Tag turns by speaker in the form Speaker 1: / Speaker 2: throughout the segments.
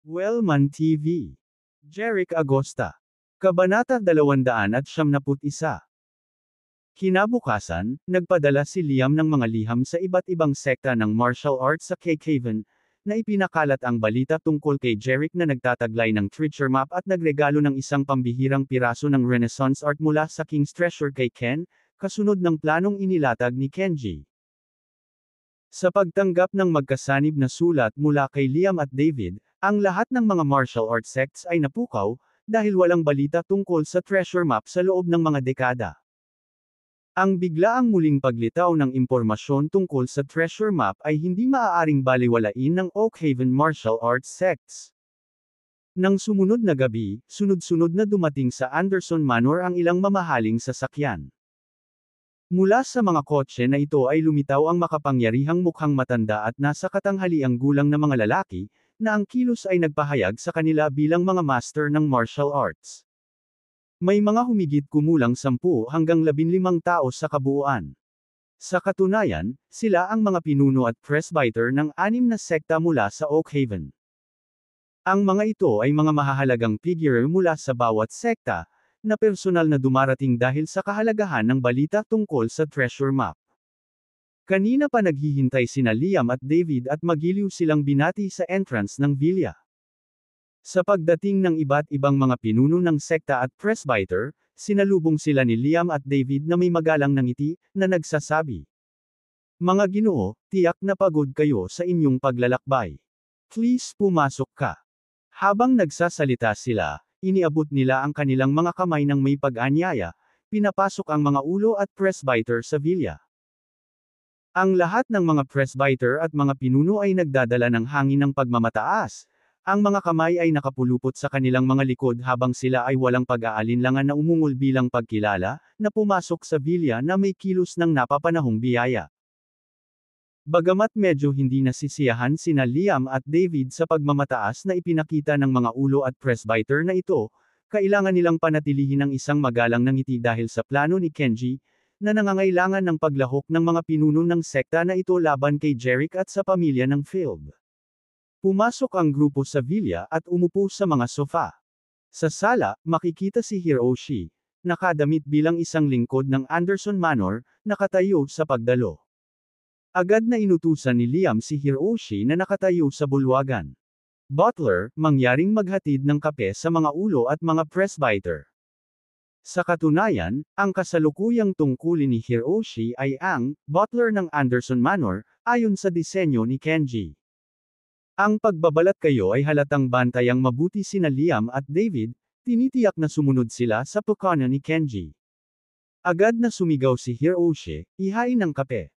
Speaker 1: Wellman TV. Jeric Agosta. Kabanata 271. Kinabukasan, nagpadala si Liam ng mga liham sa iba't ibang sekta ng martial arts sa Cakehaven, na ipinakalat ang balita tungkol kay Jeric na nagtataglay ng treasure map at nagregalo ng isang pambihirang piraso ng Renaissance art mula sa King's Treasure kay Ken, kasunod ng planong inilatag ni Kenji. Sa pagtanggap ng magkasanib na sulat mula kay Liam at David, ang lahat ng mga martial arts sects ay napukaw, dahil walang balita tungkol sa treasure map sa loob ng mga dekada. Ang biglaang muling paglitaw ng impormasyon tungkol sa treasure map ay hindi maaaring balewalain ng Oakhaven martial arts sects. Nang sumunod na gabi, sunod-sunod na dumating sa Anderson Manor ang ilang mamahaling sasakyan. Mula sa mga kotse na ito ay lumitaw ang makapangyarihang mukhang matanda at nasa katanghaliang gulang na mga lalaki, na ang kilos ay nagpahayag sa kanila bilang mga master ng martial arts. May mga humigit kumulang 10 hanggang 15 tao sa kabuuan. Sa katunayan, sila ang mga pinuno at presbyter ng 6 na sekta mula sa Oakhaven. Ang mga ito ay mga mahahalagang figure mula sa bawat sekta, na personal na dumarating dahil sa kahalagahan ng balita tungkol sa treasure map. Kanina pa naghihintay sina Liam at David at magiliw silang binati sa entrance ng villa. Sa pagdating ng iba't ibang mga pinuno ng sekta at presbyter, sinalubong sila ni Liam at David na may magalang na ngiti, na nagsasabi, "Mga Ginoo, tiyak na pagod kayo sa inyong paglalakbay. Please pumasok ka." Habang nagsasalita sila, iniabot nila ang kanilang mga kamay ng may pag-anyaya, pinapasok ang mga ulo at presbyter sa villa. Ang lahat ng mga presbyter at mga pinuno ay nagdadala ng hangin ng pagmamataas. Ang mga kamay ay nakapulupot sa kanilang mga likod habang sila ay walang pag-aalinlangan na umungol bilang pagkilala, na pumasok sa villa na may kilos ng napapanahong biyaya. Bagamat medyo hindi nasisiyahan sina Liam at David sa pagmamataas na ipinakita ng mga ulo at presbyter na ito, kailangan nilang panatilihin ang isang magalang na ngiti dahil sa plano ni Kenji, na nangangailangan ng paglahok ng mga pinuno ng sekta na ito laban kay Jeric at sa pamilya ng Philb. Pumasok ang grupo sa villa at umupo sa mga sofa. Sa sala, makikita si Hiroshi, nakadamit bilang isang lingkod ng Anderson Manor, nakatayo sa pagdalo. Agad na inutusan ni Liam si Hiroshi na nakatayo sa bulwagan. Butler, mangyaring maghatid ng kape sa mga ulo at mga presbyter. Sa katunayan, ang kasalukuyang tungkulin ni Hiroshi ay ang butler ng Anderson Manor, ayon sa disenyo ni Kenji. Ang pagbabalat kayo ay halatang bantayang mabuti sina Liam at David, tinitiyak na sumunod sila sa pukana ni Kenji. Agad na sumigaw si Hiroshi, "Ihain ang kape."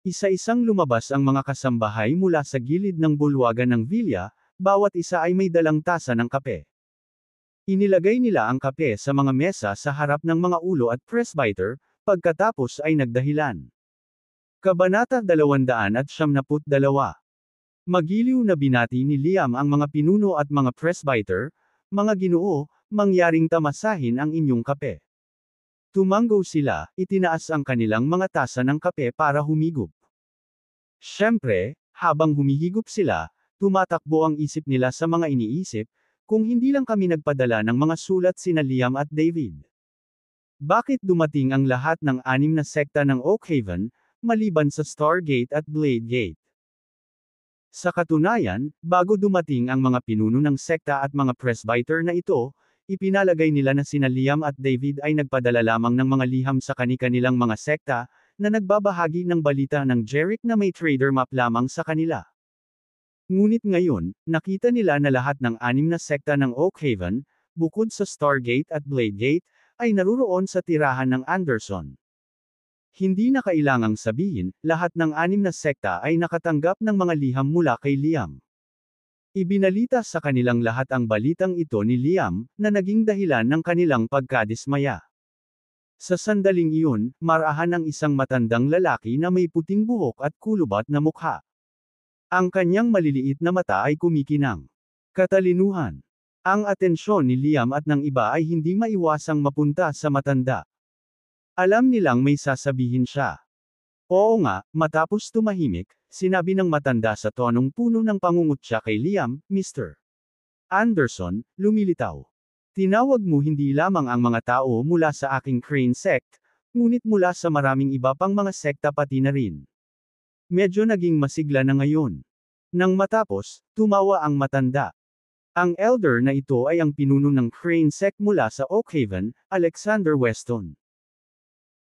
Speaker 1: Isa-isang lumabas ang mga kasambahay mula sa gilid ng bulwagan ng villa, bawat isa ay may dalang tasa ng kape. Inilagay nila ang kape sa mga mesa sa harap ng mga ulo at presbyter, pagkatapos ay nagdahilan. Kabanata 272. Magiliw na binati ni Liam ang mga pinuno at mga presbyter, "Mga Ginoo, mangyaring tamasahin ang inyong kape." Tumanggo sila, itinaas ang kanilang mga tasa ng kape para humigop. Siyempre, habang humihigop sila, tumatakbo ang isip nila sa mga iniisip, kung hindi lang kami nagpadala ng mga sulat sina Liam at David. Bakit dumating ang lahat ng 6 na sekta ng Oakhaven, maliban sa Stargate at Blade Gate? Sa katunayan, bago dumating ang mga pinuno ng sekta at mga presbyter na ito, ipinalagay nila na sina Liam at David ay nagpadala lamang ng mga liham sa kani-kanilang mga sekta, na nagbabahagi ng balita ng Jeric na may trader map lamang sa kanila. Ngunit ngayon, nakita nila na lahat ng 6 na sekta ng Oakhaven, bukod sa Stargate at Blade Gate, ay naruroon sa tirahan ng Anderson. Hindi na kailangang sabihin, lahat ng 6 na sekta ay nakatanggap ng mga liham mula kay Liam. Ibinalita sa kanilang lahat ang balitang ito ni Liam, na naging dahilan ng kanilang pagkadismaya. Sa sandaling iyon, marahan ang isang matandang lalaki na may puting buhok at kulubat na mukha. Ang kanyang maliliit na mata ay kumikinang. Katalinuhan. Ang atensyon ni Liam at ng iba ay hindi maiwasang mapunta sa matanda. Alam nilang may sasabihin siya. Oo nga, matapos tumahimik, sinabi ng matanda sa tonong puno ng pangungutya kay Liam, "Mr. Anderson, lumilitaw. Tinawag mo hindi lamang ang mga tao mula sa aking Crane sect, ngunit mula sa maraming iba pang mga sekta pati na rin. Medyo naging masigla na ngayon. Nang matapos, tumawa ang matanda. Ang elder na ito ay ang pinuno ng Crane sect mula sa Oakhaven, Alexander Weston.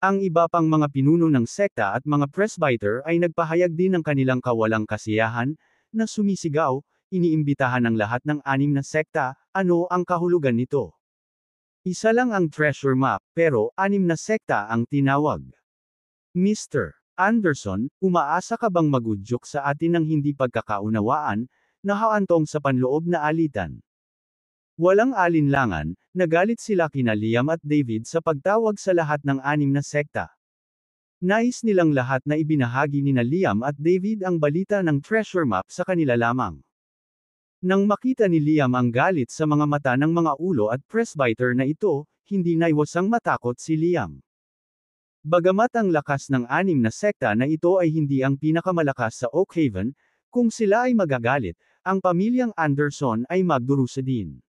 Speaker 1: Ang iba pang mga pinuno ng sekta at mga presbyter ay nagpahayag din ng kanilang kawalang kasiyahan, na sumisigaw, iniimbitahan ng lahat ng 6 na sekta, ano ang kahulugan nito? Isa lang ang treasure map, pero 6 na sekta ang tinawag. Mr. Anderson, umaasa ka bang magudyok sa atin ng hindi pagkakaunawaan, na haantong sa panloob na alitan? Walang alinlangan, nagalit sila kina Liam at David sa pagtawag sa lahat ng 6 na sekta. Nais nilang lahat na ibinahagi nina Liam at David ang balita ng treasure map sa kanila lamang. Nang makita ni Liam ang galit sa mga mata ng mga ulo at presbyter na ito, hindi naiwasang matakot si Liam. Bagamat ang lakas ng 6 na sekta na ito ay hindi ang pinakamalakas sa Oakhaven, kung sila ay magagalit, ang pamilyang Anderson ay magdurusa din.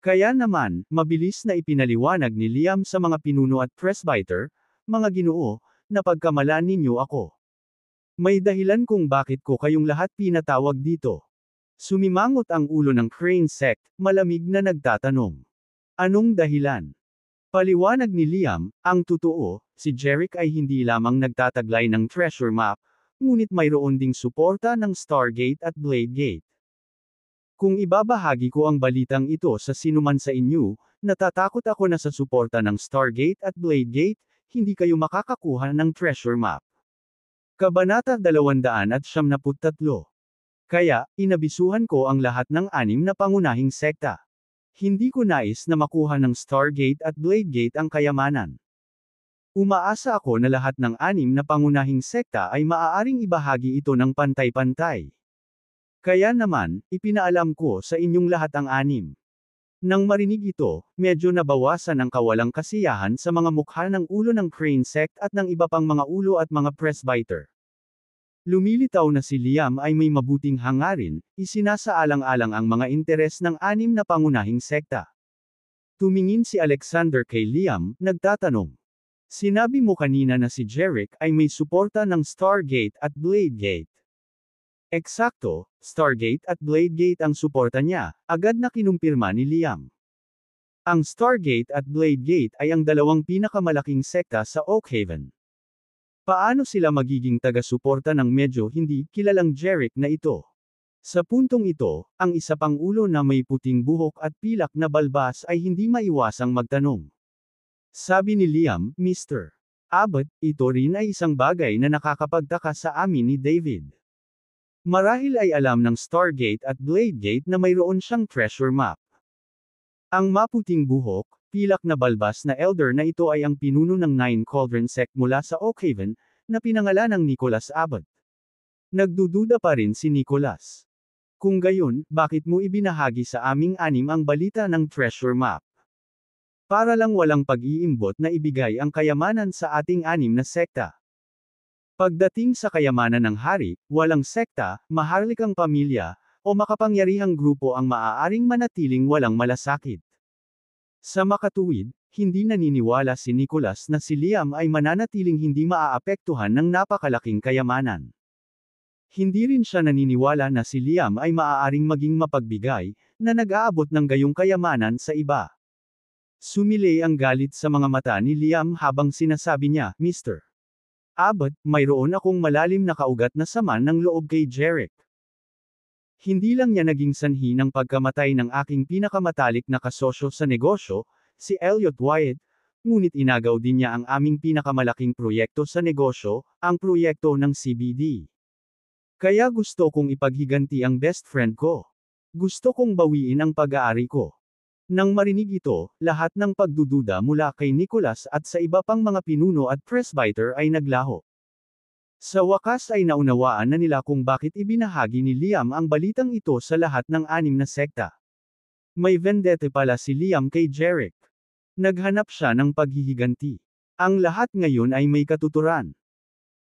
Speaker 1: Kaya naman, mabilis na ipinaliwanag ni Liam sa mga pinuno at presbyter, mga ginoo, napagkamalan ninyo ako. May dahilan kung bakit ko kayong lahat pinatawag dito. Sumimangot ang ulo ng Crane sect, malamig na nagtatanong. Anong dahilan? Paliwanag ni Liam, ang totoo, si Jeric ay hindi lamang nagtataglay ng treasure map, ngunit mayroon ding suporta ng Stargate at Bladegate. Kung ibabahagi ko ang balitang ito sa sinuman sa inyo, natatakot ako na sa suporta ng Stargate at Bladegate, hindi kayo makakakuha ng treasure map. Kabanata 273. Kaya, inabisuhan ko ang lahat ng 6 na pangunahing sekta. Hindi ko nais na makuha ng Stargate at Bladegate ang kayamanan. Umaasa ako na lahat ng 6 na pangunahing sekta ay maaaring ibahagi ito ng pantay-pantay. Kaya naman, ipinaalam ko sa inyong lahat ang 6. Nang marinig ito, medyo nabawasan ang kawalang kasiyahan sa mga mukha ng ulo ng Crane sect at ng iba pang mga ulo at mga presbyter. Lumilitaw na si Liam ay may mabuting hangarin, isinasaalang-alang ang mga interes ng 6 na pangunahing sekta. Tumingin si Alexander kay Liam, nagtatanong. Sinabi mo kanina na si Jeric ay may suporta ng Stargate at Bladegate. Eksakto, Stargate at Bladegate ang suporta niya, agad na kinumpirma ni Liam. Ang Stargate at Bladegate ay ang dalawang pinakamalaking sekta sa Oakhaven. Paano sila magiging taga-suporta ng medyo hindi kilalang Jeric na ito? Sa puntong ito, ang isa pang ulo na may puting buhok at pilak na balbas ay hindi maiwasang magtanong. Sabi ni Liam, Mr. Abbott, ito rin ay isang bagay na nakakapagtaka sa amin ni David. Marahil ay alam ng Stargate at Bladegate na mayroon siyang treasure map. Ang maputing buhok, pilak na balbas na elder na ito ay ang pinuno ng 9 Cauldron sect mula sa Oakhaven, na pinangalan ng Nicholas Abbott. Nagdududa pa rin si Nicholas. Kung gayon, bakit mo ibinahagi sa aming 6 ang balita ng treasure map? Para lang walang pag-iimbot na ibigay ang kayamanan sa ating 6 na sekta. Pagdating sa kayamanan ng hari, walang sekta, maharlikang pamilya, o makapangyarihang grupo ang maaaring manatiling walang malasakit. Sa makatuwid, hindi naniniwala si Nicholas na si Liam ay mananatiling hindi maaapektuhan ng napakalaking kayamanan. Hindi rin siya naniniwala na si Liam ay maaaring maging mapagbigay, na nag-aabot ng gayong kayamanan sa iba. Sumilay ang galit sa mga mata ni Liam habang sinasabi niya, Mr. Abbott, mayroon akong malalim na kaugat na sama ng loob kay Jeric. Hindi lang niya naging sanhi ng pagkamatay ng aking pinakamatalik na kasosyo sa negosyo, si Elliot Wyatt, ngunit inagaw din niya ang aming pinakamalaking proyekto sa negosyo, ang proyekto ng CBD. Kaya gusto kong ipaghiganti ang best friend ko. Gusto kong bawiin ang pag-aari ko. Nang marinig ito, lahat ng pagdududa mula kay Nicholas at sa iba pang mga pinuno at presbyter ay naglaho. Sa wakas ay naunawaan na nila kung bakit ibinahagi ni Liam ang balitang ito sa lahat ng 6 na sekta. May vendetta pala si Liam kay Jeric. Naghanap siya ng paghihiganti. Ang lahat ngayon ay may katuturan.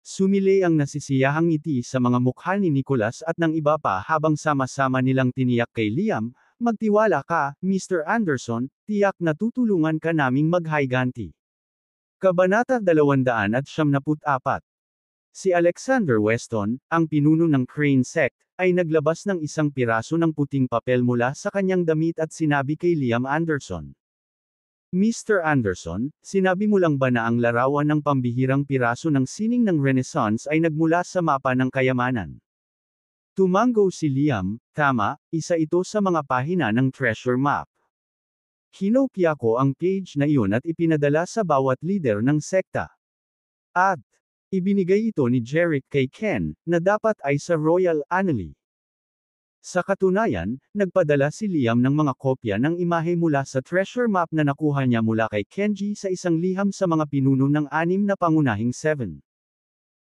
Speaker 1: Sumilay ang nasisiyahang ngiti sa mga mukha ni Nicholas at ng iba pa habang sama-sama nilang tiniyak kay Liam, Magtiwala ka, Mr. Anderson, tiyak na tutulungan ka naming maghiganti. Kabanata 274. Si Alexander Weston, ang pinuno ng Crane Sect, ay naglabas ng isang piraso ng puting papel mula sa kanyang damit at sinabi kay Liam Anderson. Mr. Anderson, sinabi mo lang ba na ang larawan ng pambihirang piraso ng sining ng Renaissance ay nagmula sa mapa ng kayamanan? Tumango si Liam, tama, isa ito sa mga pahina ng treasure map. Kinopya ko ang page na iyon at ipinadala sa bawat leader ng sekta. At ibinigay ito ni Jerick kay Ken, na dapat ay sa Royal Annaly. Sa katunayan, nagpadala si Liam ng mga kopya ng imahe mula sa treasure map na nakuha niya mula kay Kenji sa isang liham sa mga pinuno ng 6 na pangunahing 7.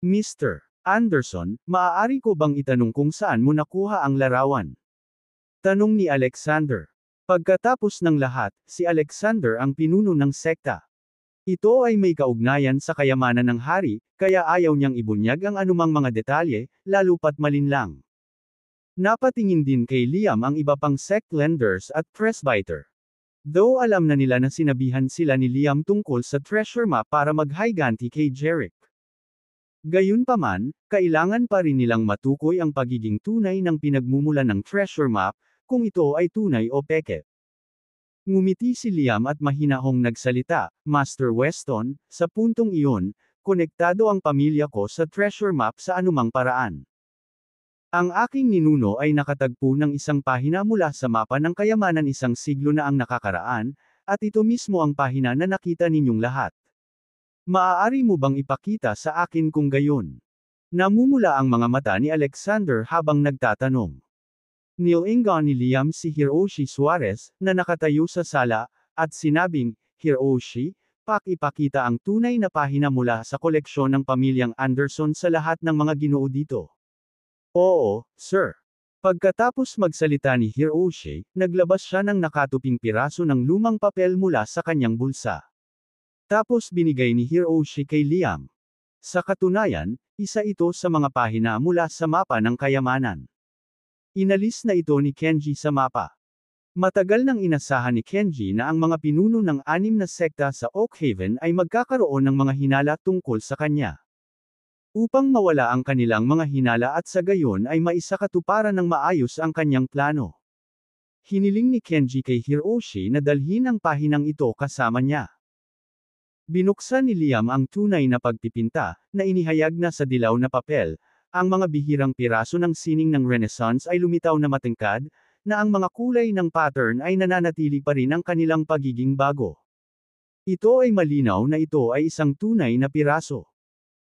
Speaker 1: Mr. Anderson, maaari ko bang itanong kung saan mo nakuha ang larawan? Tanong ni Alexander. Pagkatapos ng lahat, si Alexander ang pinuno ng sekta. Ito ay may kaugnayan sa kayamanan ng hari, kaya ayaw niyang ibunyag ang anumang mga detalye, lalo pat malinlang. Napatingin din kay Liam ang iba pang sect lenders at presbyter. Though alam na nila na sinabihan sila ni Liam tungkol sa treasure map para maghiganti kay Jerick. Gayunpaman, kailangan pa rin nilang matukoy ang pagiging tunay ng pinagmumulan ng treasure map, kung ito ay tunay o peke. Ngumiti si Liam at mahinahong nagsalita, Master Weston, sa puntong iyon, konektado ang pamilya ko sa treasure map sa anumang paraan. Ang aking ninuno ay nakatagpo ng isang pahina mula sa mapa ng kayamanan isang siglo na ang nakakaraan, at ito mismo ang pahina na nakita ninyong lahat. Maaari mo bang ipakita sa akin kung gayon? Namumula ang mga mata ni Alexander habang nagtatanong. Nilingon ni Liam si Hiroshi Suarez, na nakatayo sa sala, at sinabing, Hiroshi, pakipakita ang tunay na pahina mula sa koleksyon ng pamilyang Anderson sa lahat ng mga ginoo dito. Oo, sir. Pagkatapos magsalita ni Hiroshi, naglabas siya ng nakatuping piraso ng lumang papel mula sa kanyang bulsa. Tapos binigay ni Hiroshi kay Liam. Sa katunayan, isa ito sa mga pahina mula sa mapa ng kayamanan. Inalis na ito ni Kenji sa mapa. Matagal nang inasahan ni Kenji na ang mga pinuno ng 6 na sekta sa Oakhaven ay magkakaroon ng mga hinala tungkol sa kanya. Upang mawala ang kanilang mga hinala at sa gayon ay maisakatuparan ng maayos ang kanyang plano. Hiniling ni Kenji kay Hiroshi na dalhin ang pahinang ito kasama niya. Binuksan ni Liam ang tunay na pagpipinta, na inihayag na sa dilaw na papel. Ang mga bihirang piraso ng sining ng Renaissance ay lumitaw na matangkad, na ang mga kulay ng pattern ay nananatili pa rin ang kanilang pagiging bago. Ito ay malinaw na ito ay isang tunay na piraso.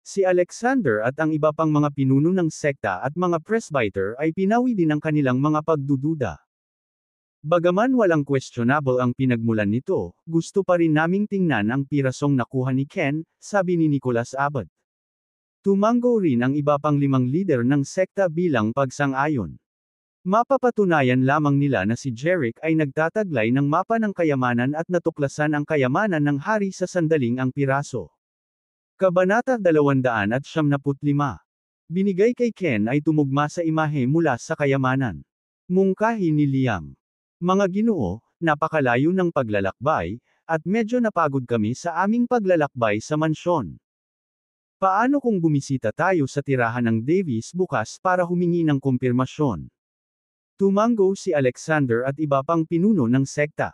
Speaker 1: Si Alexander at ang iba pang mga pinuno ng sekta at mga presbyter ay pinawi din ang kanilang mga pagdududa. Bagaman walang questionable ang pinagmulan nito, gusto pa rin naming tingnan ang pirasong nakuha ni Ken, sabi ni Nicholas Abbott. Tumango rin ang iba pang 5 leader ng sekta bilang pagsang-ayon. Mapapatunayan lamang nila na si Jerick ay nagtataglay ng mapa ng kayamanan at natuklasan ang kayamanan ng hari sa sandaling ang piraso. Kabanata 275. Binigay kay Ken ay tumugma sa imahe mula sa kayamanan. Mungkahi ni Liam. Mga ginoo, napakalayo ng paglalakbay, at medyo napagod kami sa aming paglalakbay sa mansyon. Paano kung bumisita tayo sa tirahan ng Davis bukas para humingi ng kumpirmasyon? Tumango si Alexander at iba pang pinuno ng sekta.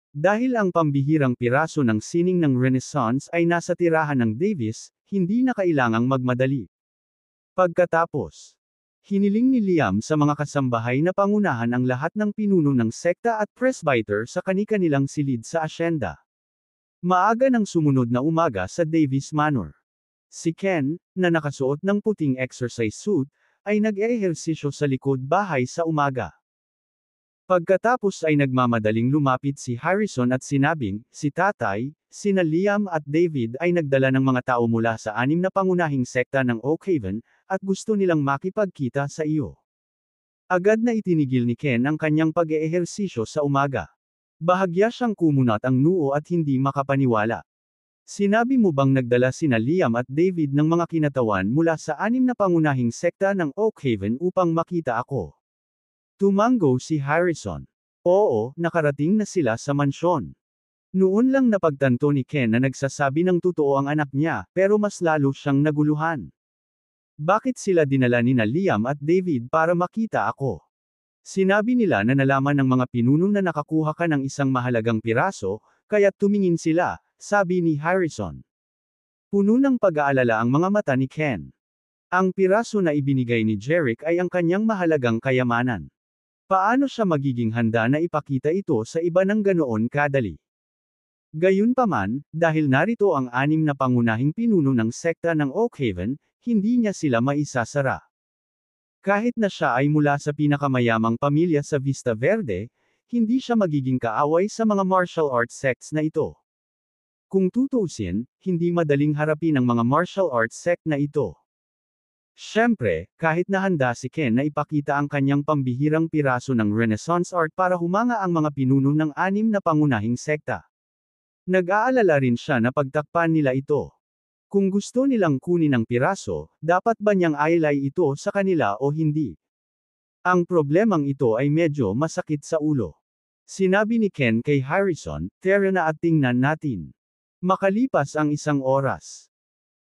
Speaker 1: Dahil ang pambihirang piraso ng sining ng Renaissance ay nasa tirahan ng Davis, hindi na kailangang magmadali. Pagkatapos, hiniling ni Liam sa mga kasambahay na pangunahan ang lahat ng pinuno ng sekta at presbyter sa kani-kanilang silid sa asyenda. Maaga ng sumunod na umaga sa Davis Manor. Si Ken, na nakasuot ng puting exercise suit, ay nag-ehersisyo sa likod bahay sa umaga. Pagkatapos ay nagmamadaling lumapit si Harrison at sinabing, si tatay, sina Liam at David ay nagdala ng mga tao mula sa 6 na pangunahing sekta ng Oakhaven, at gusto nilang makipagkita sa iyo. Agad na itinigil ni Ken ang kanyang pag-eehersisyo sa umaga. Bahagya siyang kumunat ang noo at hindi makapaniwala. Sinabi mo bang nagdala sina Liam at David ng mga kinatawan mula sa 6 na pangunahing sekta ng Oakhaven upang makita ako? Tumango si Harrison. Oo, nakarating na sila sa mansyon. Noon lang napagtanto ni Ken na nagsasabi ng totoo ang anak niya, pero mas lalo siyang naguluhan. Bakit sila dinala ni na Liam at David para makita ako? Sinabi nila na nalaman ng mga pinuno na nakakuha ka ng isang mahalagang piraso, kaya tumingin sila, sabi ni Harrison. Puno ng pag-aalala ang mga mata ni Ken. Ang piraso na ibinigay ni Jerick ay ang kanyang mahalagang kayamanan. Paano siya magiging handa na ipakita ito sa iba ng ganoon kadali? Gayunpaman, dahil narito ang 6 na pangunahing pinuno ng sekta ng Oakhaven, hindi niya sila maisasara. Kahit na siya ay mula sa pinakamayamang pamilya sa Vista Verde, hindi siya magiging kaaway sa mga martial arts sects na ito. Kung tutuusin, hindi madaling harapin ang mga martial arts sect na ito. Siyempre, kahit na handa si Ken na ipakita ang kanyang pambihirang piraso ng Renaissance art para humanga ang mga pinuno ng 6 na pangunahing sekta. Nag-aalala rin siya na pagtakpan nila ito. Kung gusto nilang kunin ang piraso, dapat ba niyang ailay ito sa kanila o hindi? Ang problemang ito ay medyo masakit sa ulo. Sinabi ni Ken kay Harrison, "Tara na at tingnan natin." Makalipas ang 1 oras.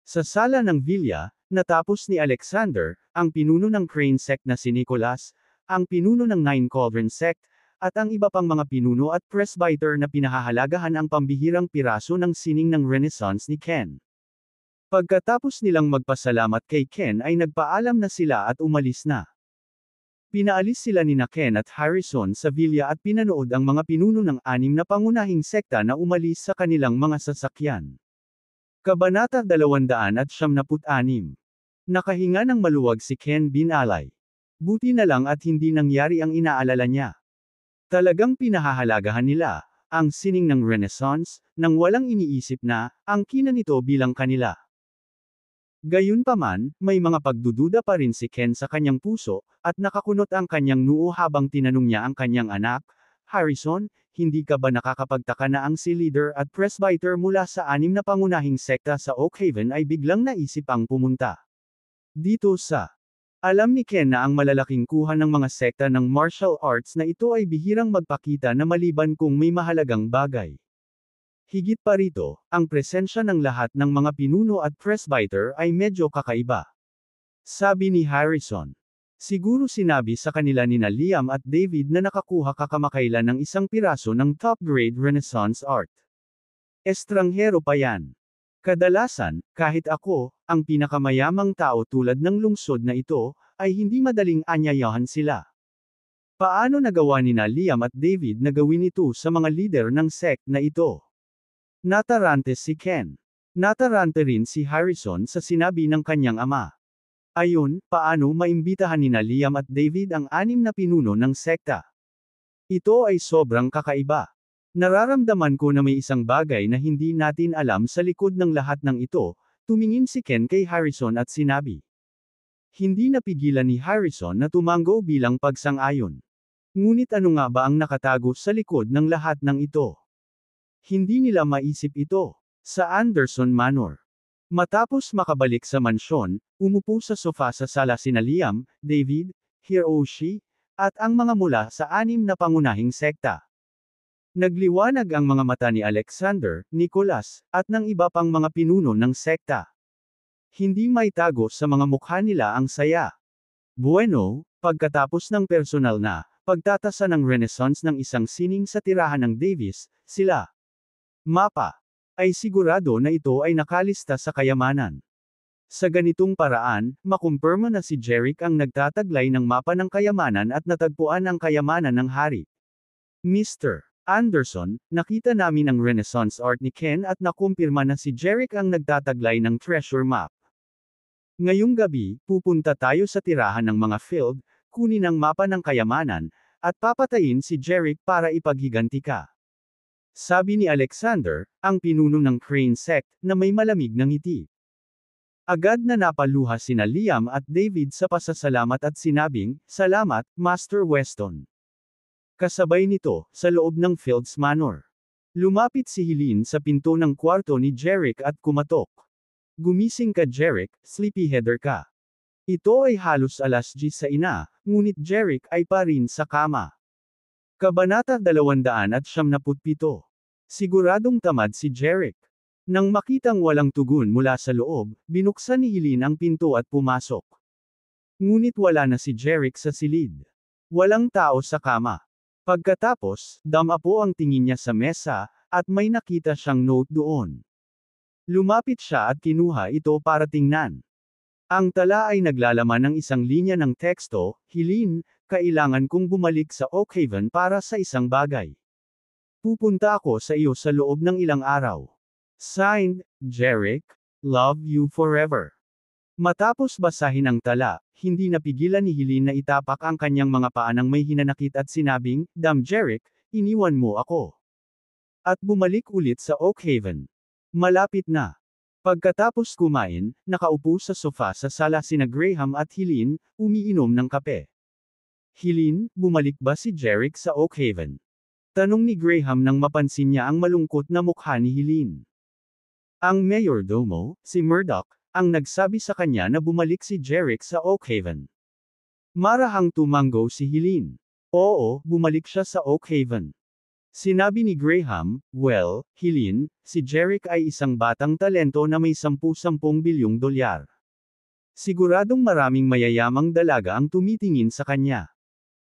Speaker 1: Sa sala ng villa, natapos ni Alexander, ang pinuno ng Crane sect na si Nicholas, ang pinuno ng Nine Cauldron sect, at ang iba pang mga pinuno at presbyter na pinahahalagahan ang pambihirang piraso ng sining ng Renaissance ni Ken. Pagkatapos nilang magpasalamat kay Ken ay nagpaalam na sila at umalis na. Pinaalis sila ni Ken at Harrison sa villa at pinanood ang mga pinuno ng 6 na pangunahing sekta na umalis sa kanilang mga sasakyan. Kabanata 276. Nakahinga ng maluwag si Ken Binalay. Buti na lang at hindi nangyari ang inaalala niya. Talagang pinahahalagahan nila ang sining ng Renaissance, nang walang iniisip na ang kina nito bilang kanila. Gayunpaman, may mga pagdududa pa rin si Ken sa kanyang puso, at nakakunot ang kanyang noo habang tinanong niya ang kanyang anak, "Harrison, hindi ka ba nakakapagtaka na ang si leader at presbyter mula sa 6 na pangunahing sekta sa Oakhaven ay biglang naisip ang pumunta dito sa..." Alam ni Ken na ang malalaking kuha ng mga sekta ng martial arts na ito ay bihirang magpakita na maliban kung may mahalagang bagay. Higit pa rito, ang presensya ng lahat ng mga pinuno at presbyter ay medyo kakaiba. Sabi ni Harrison. Siguro sinabi sa kanila ni Liam at David na nakakuha kamakailan ng isang piraso ng top-grade Renaissance art. Estranghero pa yan. Kadalasan, kahit ako, ang pinakamayamang tao tulad ng lungsod na ito, ay hindi madaling anyayahan sila. Paano nagawa ni Liam at David na gawin ito sa mga lider ng sect na ito? Natarante si Ken. Natarante rin si Harrison sa sinabi ng kanyang ama. Ayon, paano maimbitahan ni Liam at David ang 6 na pinuno ng sekta? Ito ay sobrang kakaiba. Nararamdaman ko na may isang bagay na hindi natin alam sa likod ng lahat ng ito, tumingin si Ken kay Harrison at sinabi. Hindi napigilan ni Harrison na tumango bilang pagsang-ayon. Ngunit ano nga ba ang nakatago sa likod ng lahat ng ito? Hindi nila maisip ito. Sa Anderson Manor. Matapos makabalik sa mansyon, umupo sa sofa sa sala sina Liam, David, Hiroshi, at ang mga mula sa 6 na pangunahing sekta. Nagliwanag ang mga mata ni Alexander, Nicholas, at ng iba pang mga pinuno ng sekta. Hindi maitago sa mga mukha nila ang saya. Bueno, pagkatapos ng personal na pagtatasa ng Renaissance ng isang sining sa tirahan ng Davis, sila Mapa ay sigurado na ito ay nakalista sa kayamanan. Sa ganitong paraan, makumpirma na si Jerick ang nagtataglay ng mapa ng kayamanan at natagpuan ang kayamanan ng hari. Mr. Anderson, nakita namin ang Renaissance art ni Ken at nakumpirma na si Jerick ang nagtataglay ng treasure map. Ngayong gabi, pupunta tayo sa tirahan ng mga field, kunin ang mapa ng kayamanan, at papatayin si Jerick para ipaghiganti ka. Sabi ni Alexander, ang pinuno ng Crane sect, na may malamig na ngiti. Agad na napaluha sina Liam at David sa pasasalamat at sinabing, "Salamat, Master Weston." Kasabay nito, sa loob ng Fields Manor. Lumapit si Helene sa pinto ng kwarto ni Jerick at kumatok. Gumising ka Jerick, sleepyheader ka. Ito ay halos 10:00 sa ina, ngunit Jerick ay pa rin sa kama. Kabanata 277. Siguradong tamad si Jeric. Nang makitang walang tugon mula sa loob, binuksan ni Helene ang pinto at pumasok. Ngunit wala na si Jeric sa silid. Walang tao sa kama. Pagkatapos, damapo ang tingin niya sa mesa, at may nakita siyang note doon. Lumapit siya at kinuha ito para tingnan. Ang tala ay naglalaman ng isang linya ng teksto, "Helene, kailangan kong bumalik sa Oakhaven para sa isang bagay. Pupunta ako sa iyo sa loob ng ilang araw. Signed, Jeric, love you forever." Matapos basahin ang tala, hindi napigilan ni Helene na itapak ang kanyang mga paa nang may hinanakit at sinabing, "Damn Jeric, iniwan mo ako." At bumalik ulit sa Oakhaven. Malapit na. Pagkatapos kumain, nakaupo sa sofa sa sala sina Graham at Helene, umiinom ng kape. "Helene, bumalik ba si Jeric sa Oakhaven?" Tanong ni Graham nang mapansin niya ang malungkot na mukha ni Helene. Ang mayordomo, si Murdoch, ang nagsabi sa kanya na bumalik si Jeric sa Oakhaven. Marahang tumanggo si Helene. "Oo, bumalik siya sa Oakhaven." Sinabi ni Graham, "Well, Helene, si Jeric ay isang batang talento na may 10 bilyong dolyar. Siguradong maraming mayayamang dalaga ang tumitingin sa kanya.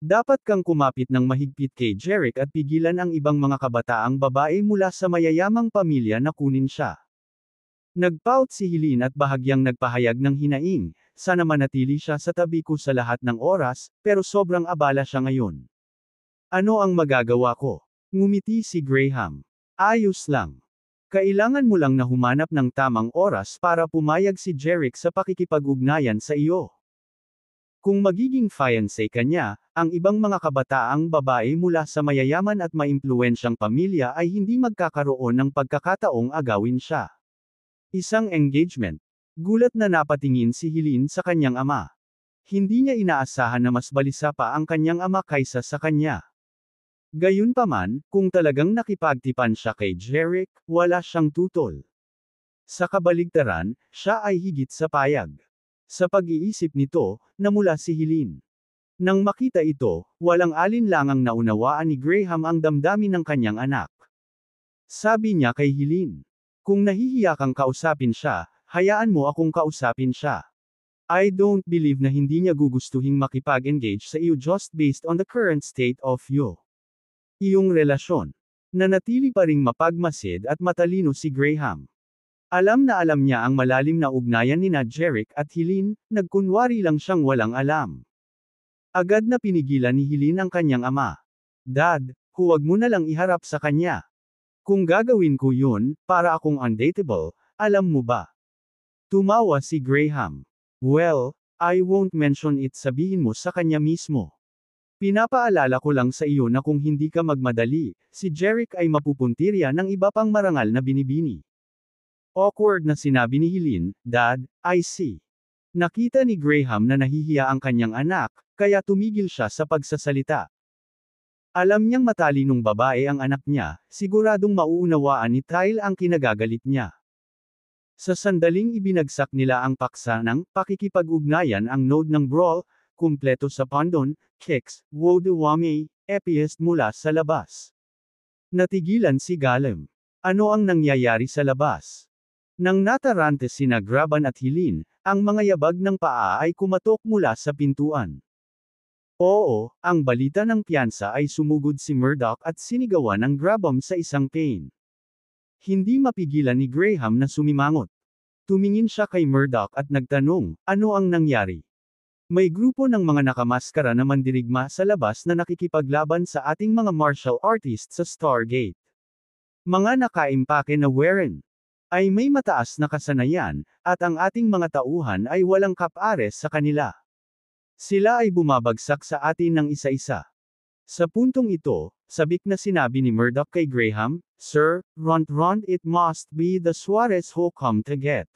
Speaker 1: Dapat kang kumapit ng mahigpit kay Jeric at pigilan ang ibang mga kabataang babae mula sa mayayamang pamilya na kunin siya." Nagpout si Helene at bahagyang nagpahayag ng hinaing, "Sana manatili siya sa tabi ko sa lahat ng oras, pero sobrang abala siya ngayon. Ano ang magagawa ko?" Ngumiti si Graham. "Ayos lang. Kailangan mo lang na humanap ng tamang oras para pumayag si Jeric sa pakikipag-ugnayan sa iyo. Kung magiging fiancé ka niya, ang ibang mga kabataang babae mula sa mayayaman at maimpluwensyang pamilya ay hindi magkakaroon ng pagkakataong agawin siya." Isang engagement. Gulat na napatingin si Helene sa kanyang ama. Hindi niya inaasahan na mas balisa pa ang kanyang ama kaysa sa kanya. Gayunpaman, kung talagang nakipagtipan siya kay Jeric, wala siyang tutol. Sa kabaligtaran, siya ay higit sa payag. Sa pag-iisip nito, namula si Helene. Nang makita ito, walang alinlangang naunawaan ni Graham ang damdamin ng kanyang anak. Sabi niya kay Helene, "Kung nahihiya kang kausapin siya, hayaan mo akong kausapin siya. I don't believe na hindi niya gugustuhing makipag-engage sa iyo just based on the current state of iyong relasyon." Nanatili pa ring mapagmasid at matalino si Graham. Alam na alam niya ang malalim na ugnayan nina Jeric at Helene, nagkunwari lang siyang walang alam. Agad na pinigilan ni Helene ang kanyang ama. "Dad, huwag mo na lang iharap sa kanya. Kung gagawin ko yun, para akong undateable, alam mo ba?" Tumawa si Graham. "Well, I won't mention it, sabihin mo sa kanya mismo. Pinapaalala ko lang sa iyo na kung hindi ka magmadali, si Jeric ay mapupuntirya ng iba pang marangal na binibini." Awkward na sinabi ni Helene, "Dad, I see." Nakita ni Graham na nahihiya ang kanyang anak, kaya tumigil siya sa pagsasalita. Alam niyang matalinong babae ang anak niya, siguradong mauunawaan ni Tyle ang kinagagalit niya. Sa sandaling ibinagsak nila ang paksa ng pakikipag-ugnayan ang node ng Brawl, kumpleto sa Pandon, Kicks, Wodewame, Epiest mula sa labas. Natigilan si Galem. Ano ang nangyayari sa labas? Nang natarante sina Graban at Helene, ang mga yabag ng paa ay kumatok mula sa pintuan. Oo, ang balita ng piyansa ay sumugod si Murdoch at sinigawan ng Grabam sa isang pain. Hindi mapigilan ni Graham na sumimangot. Tumingin siya kay Murdoch at nagtanong, "Ano ang nangyari?" "May grupo ng mga nakamaskara na mandirigma sa labas na nakikipaglaban sa ating mga martial artists sa Stargate. Mga nakaimpake na Warren ay may mataas na kasanayan, at ang ating mga tauhan ay walang kapares sa kanila. Sila ay bumabagsak sa atin ng isa-isa." Sa puntong ito, sabik na sinabi ni Murdoch kay Graham, "Sir, runt it must be the Suarez who come to get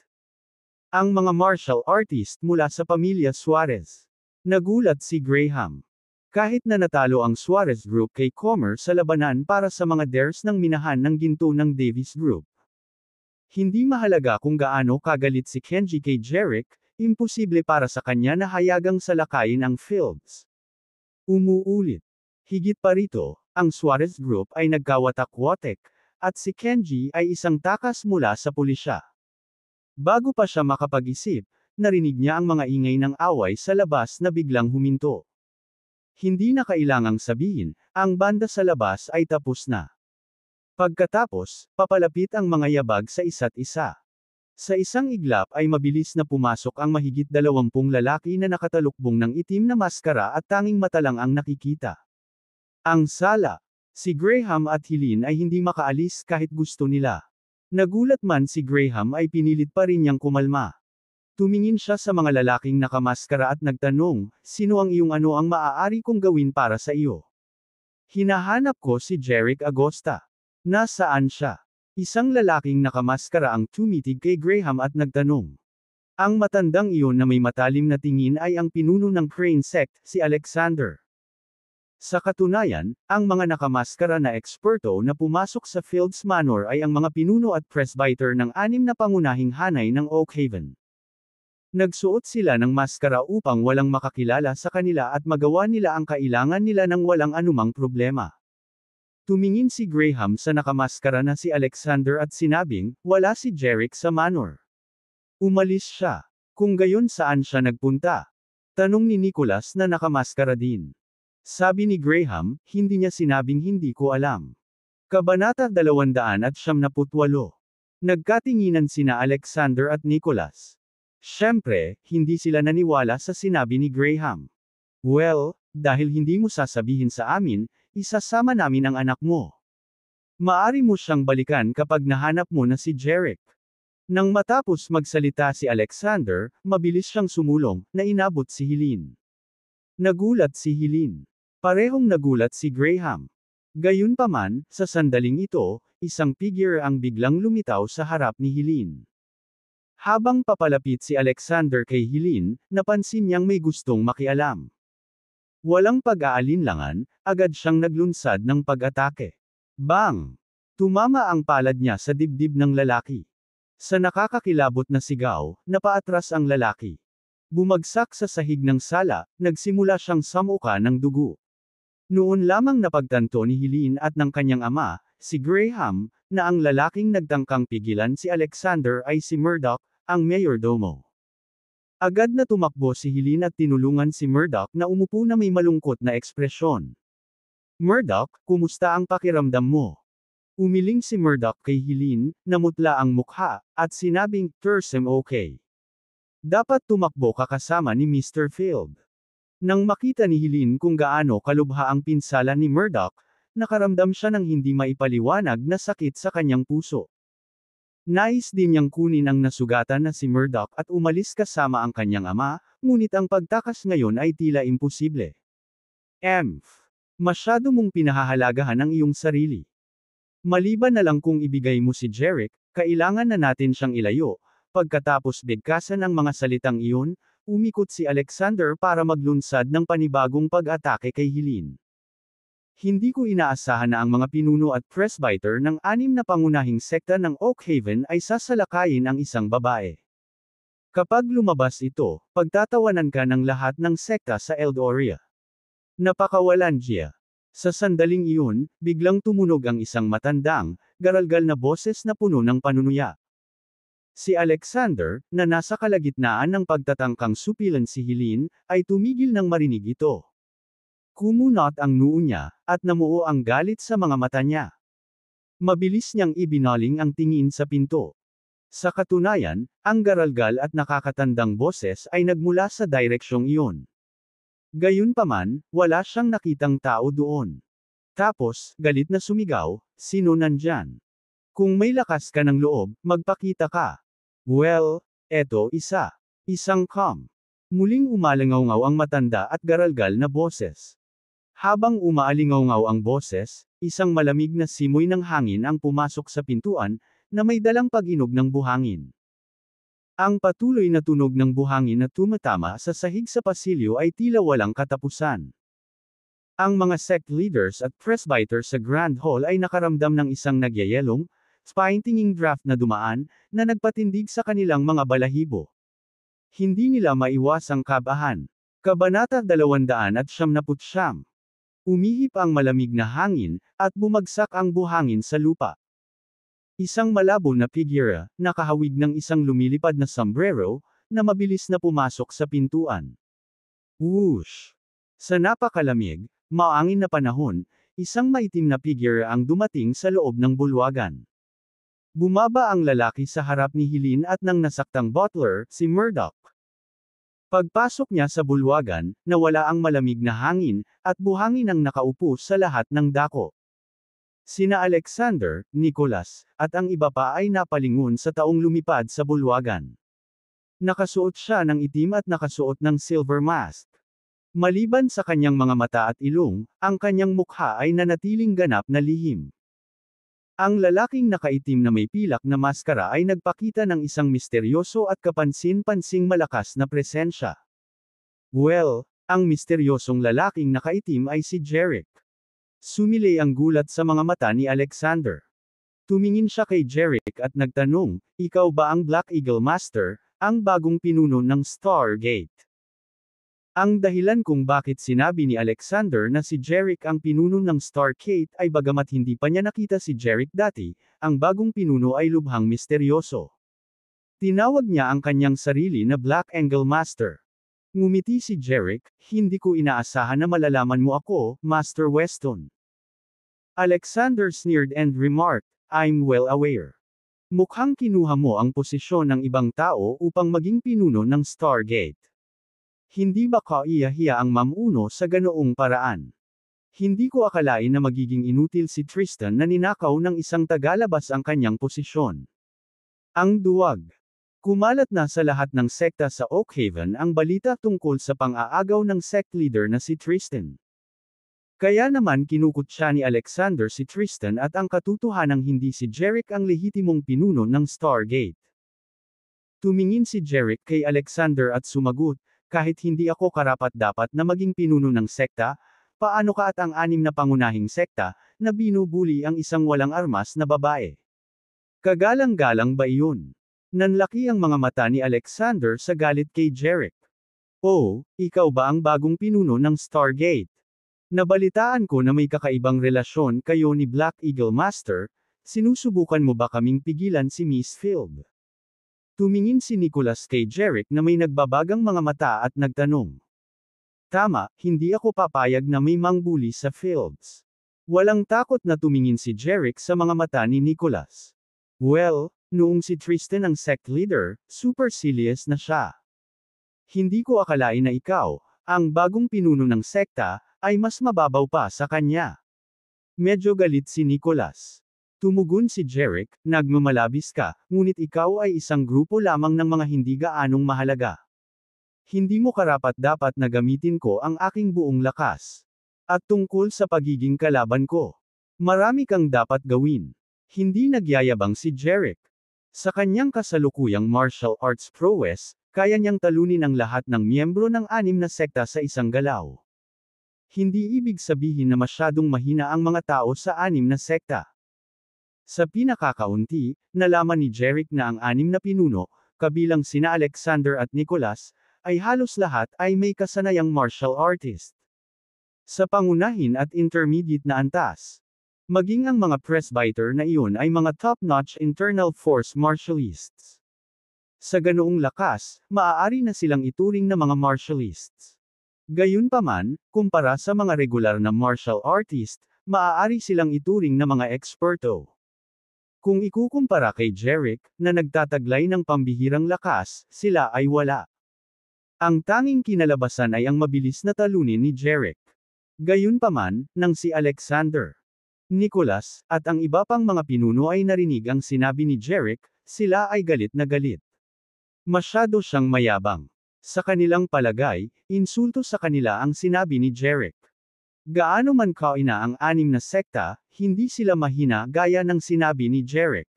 Speaker 1: ang mga martial artist mula sa pamilya Suarez." Nagulat si Graham. Kahit na natalo ang Suarez Group kay Comer sa labanan para sa mga dares ng minahan ng ginto ng Davis Group. Hindi mahalaga kung gaano kagalit si Kenji kay Jeric, imposible para sa kanya na hayagang salakayin ang Fields. Umuulit. Higit pa rito, ang Suarez Group ay nagkawatak-watek, at si Kenji ay isang takas mula sa pulisya. Bago pa siya makapag-isip, narinig niya ang mga ingay ng away sa labas na biglang huminto. Hindi na kailangang sabihin, ang banda sa labas ay tapos na. Pagkatapos, papalapit ang mga yabag sa isa't isa. Sa isang iglap ay mabilis na pumasok ang mahigit 20 lalaki na nakatalukbong ng itim na maskara at tanging mata lang ang nakikita. Ang sala. Si Graham at Helene ay hindi makaalis kahit gusto nila. Nagulat man si Graham ay pinilit pa rin niyang kumalma. Tumingin siya sa mga lalaking nakamaskara at nagtanong, sino ang iyong ano ang maaari kong gawin para sa iyo? Hinahanap ko si Jeric Agosta. Nasaan siya? Isang lalaking nakamaskara ang tumitig kay Graham at nagtanong. Ang matandang iyon na may matalim na tingin ay ang pinuno ng Crane Sect, si Alexander. Sa katunayan, ang mga nakamaskara na eksperto na pumasok sa Fields Manor ay ang mga pinuno at presbyter ng 6 na pangunahing hanay ng Oakhaven. Nagsuot sila ng maskara upang walang makakilala sa kanila at magawa nila ang kailangan nila ng walang anumang problema. Tumingin si Graham sa nakamaskara na si Alexander at sinabing, wala si Jeric sa manor. Umalis siya. Kung gayon saan siya nagpunta? Tanong ni Nicholas na nakamaskara din. Sabi ni Graham, hindi niya sinabing hindi ko alam. Kabanata 278. Nagkatinginan sina Alexander at Nicholas. Siyempre, hindi sila naniwala sa sinabi ni Graham. Well, dahil hindi mo sasabihin sa amin, isasama namin ang anak mo. Maari mo siyang balikan kapag nahanap mo na si Jeric. Nang matapos magsalita si Alexander, mabilis siyang sumulong, na inabot si Helene. Nagulat si Helene. Parehong nagulat si Graham. Gayunpaman, sa sandaling ito, isang figure ang biglang lumitaw sa harap ni Helene. Habang papalapit si Alexander kay Helene, napansin niyang may gustong makialam. Walang pag-aalinlangan, agad siyang naglunsad ng pag-atake. Bang! Tumama ang palad niya sa dibdib ng lalaki. Sa nakakakilabot na sigaw, napaatras ang lalaki. Bumagsak sa sahig ng sala, nagsimula siyang samuka ng dugo. Noon lamang napagtanto ni Helene at ng kanyang ama, si Graham, na ang lalaking nagtangkang pigilan si Alexander ay si Murdoch, ang mayordomo. Agad na tumakbo si Helene at tinulungan si Murdoch na umupo na may malungkot na ekspresyon. Murdoch, kumusta ang pakiramdam mo? Umiling si Murdoch kay Helene, namutla ang mukha, at sinabing, I'm okay. Dapat tumakbo ka kasama ni Mr. Field. Nang makita ni Helene kung gaano kalubha ang pinsala ni Murdoch, nakaramdam siya ng hindi maipaliwanag na sakit sa kanyang puso. Nais din niyang kunin ang nasugatan na si Murdoch at umalis kasama ang kanyang ama, ngunit ang pagtakas ngayon ay tila imposible. Masyado mong pinahahalagahan ang iyong sarili. Maliban na lang kung ibigay mo si Jeric, kailangan na natin siyang ilayo. Pagkatapos bigkasan ang mga salitang iyon, umikot si Alexander para maglunsad ng panibagong pag-atake kay Helene. Hindi ko inaasahan na ang mga pinuno at presbyter ng 6 na pangunahing sekta ng Oakhaven ay sasalakayin ang isang babae. Kapag lumabas ito, pagtatawanan ka ng lahat ng sekta sa Eldoria. Napakawalandia. Sa sandaling iyon, biglang tumunog ang isang matandang, garalgal na boses na puno ng panunuya. Si Alexander, na nasa kalagitnaan ng pagtatangkang supilan si Helene, ay tumigil nang marinig ito. Kumunot ang noo niya, at namuo ang galit sa mga mata niya. Mabilis niyang ibinaling ang tingin sa pinto. Sa katunayan, ang garalgal at nakakatandang boses ay nagmula sa direksyong iyon. Gayunpaman, wala siyang nakitang tao doon. Tapos, galit na sumigaw, sino nandyan? Kung may lakas ka ng loob, magpakita ka. Well, eto isa. Isang calm. Muling umalingaw-ngaw ang matanda at garalgal na boses. Habang umaalingaw-ngaw ang boses, isang malamig na simoy ng hangin ang pumasok sa pintuan, na may dalang pag-inog ng buhangin. Ang patuloy na tunog ng buhangin na tumatama sa sahig sa pasilyo ay tila walang katapusan. Ang mga sect leaders at presbyter sa Grand Hall ay nakaramdam ng isang nagyayelong, spine-tinging draft na dumaan, na nagpatindig sa kanilang mga balahibo. Hindi nila maiwasang kabahan. Kabanata 279. Umihip ang malamig na hangin, at bumagsak ang buhangin sa lupa. Isang malabo na figura, nakahawig ng isang lumilipad na sombrero, na mabilis na pumasok sa pintuan. Whoosh! Sa napakalamig, maangin na panahon, isang maitim na figura ang dumating sa loob ng bulwagan. Bumaba ang lalaki sa harap ni Helene at ng nasaktang butler, si Murdoch. Pagpasok niya sa bulwagan, nawala ang malamig na hangin, at buhangin ang nakaupo sa lahat ng dako. Sina Alexander, Nicholas, at ang iba pa ay napalingon sa taong lumipad sa bulwagan. Nakasuot siya ng itim at nakasuot ng silver mask. Maliban sa kanyang mga mata at ilong, ang kanyang mukha ay nanatiling ganap na lihim. Ang lalaking nakaitim na may pilak na maskara ay nagpakita ng isang misteryoso at kapansin-pansing malakas na presensya. Well, ang misteryosong lalaking nakaitim ay si Jerick. Sumilay ang gulat sa mga mata ni Alexander. Tumingin siya kay Jerick at nagtanong, "Ikaw ba ang Black Eagle Master, ang bagong pinuno ng Stargate?" Ang dahilan kung bakit sinabi ni Alexander na si Jerick ang pinuno ng Stargate ay bagamat hindi pa niya nakita si Jerick dati, ang bagong pinuno ay lubhang misteryoso. Tinawag niya ang kanyang sarili na Black Eagle Master. Ngumiti si Jerick, "Hindi ko inaasahan na malalaman mo ako, Master Weston." Alexander sneered and remarked, "I'm well aware. Mukhang kinuha mo ang posisyon ng ibang tao upang maging pinuno ng Stargate. Hindi ba kaiyahiya ang mamuno sa ganoong paraan? Hindi ko akalain na magiging inutil si Tristan na ninakaw ng isang tagalabas ang kanyang posisyon." Ang duwag. Kumalat na sa lahat ng sekta sa Oakhaven ang balita tungkol sa pang-aagaw ng sect leader na si Tristan. Kaya naman kinukutya ni Alexander si Tristan at ang katotohanang hindi si Jerick ang lehitimong pinuno ng Stargate. Tumingin si Jerick kay Alexander at sumagot, "Kahit hindi ako karapat-dapat na maging pinuno ng sekta, paano ka at ang 6 na pangunahing sekta, na binubuli ang isang walang armas na babae? Kagalang-galang ba iyon?" Nanlaki ang mga mata ni Alexander sa galit kay Jerick. "Oh, ikaw ba ang bagong pinuno ng Stargate? Nabalitaan ko na may kakaibang relasyon kayo ni Black Eagle Master, sinusubukan mo ba kaming pigilan si Miss Field?" Tumingin si Nicholas kay Jerick na may nagbabagang mga mata at nagtanong. "Tama, hindi ako papayag na may mangbuli sa Fields." Walang takot na tumingin si Jerick sa mga mata ni Nicholas. "Well, noong si Tristan ang sect leader, supercilious na siya. Hindi ko akalain na ikaw, ang bagong pinuno ng sekta, ay mas mababaw pa sa kanya." Medyo galit si Nicholas. Tumugon si Jerick, "Nagmamalabis ka, ngunit ikaw ay isang grupo lamang ng mga hindi gaanong mahalaga. Hindi mo karapat-dapat na gamitin ko ang aking buong lakas. At tungkol sa pagiging kalaban ko, marami kang dapat gawin." Hindi nagyayabang si Jerick. Sa kanyang kasalukuyang martial arts prowess, kaya niyang talunin ang lahat ng miyembro ng 6 na sekta sa isang galaw. Hindi ibig sabihin na masyadong mahina ang mga tao sa 6 na sekta. Sa pinakakaunti, nalaman ni Jerick na ang 6 na pinuno, kabilang sina Alexander at Nicholas, ay halos lahat ay may kasanayang martial artist. Sa pangunahin at intermediate na antas. Maging ang mga presbyter na iyon ay mga top-notch internal force martialists. Sa ganoong lakas, maaari na silang ituring na mga martialists. Gayunpaman, kumpara sa mga regular na martial artist, maaari silang ituring na mga eksperto. Kung ikukumpara kay Jerick, na nagtataglay ng pambihirang lakas, sila ay wala. Ang tanging kinalabasan ay ang mabilis na talunin ni Jerick. Gayunpaman, nang si Alexander, Nicholas, at ang iba pang mga pinuno ay narinig ang sinabi ni Jerick, sila ay galit na galit. Masyado siyang mayabang. Sa kanilang palagay, insulto sa kanila ang sinabi ni Jerick. Gaano man kaina ang 6 na sekta, hindi sila mahina gaya ng sinabi ni Jerick.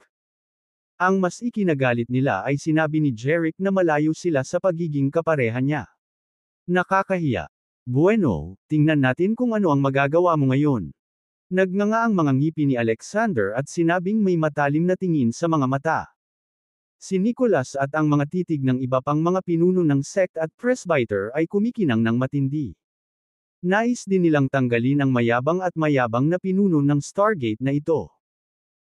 Speaker 1: Ang mas ikinagalit nila ay sinabi ni Jerick na malayo sila sa pagiging kapareha niya. Nakakahiya. Bueno, tingnan natin kung ano ang magagawa mo ngayon. Nagnganga ang mga ngipin ni Alexander at sinabing may matalim na tingin sa mga mata. Si Nicholas at ang mga titig ng iba pang mga pinuno ng sect at presbyter ay kumikinang ng matindi. Nais din nilang tanggalin ang mayabang at mayabang na pinuno ng Stargate na ito.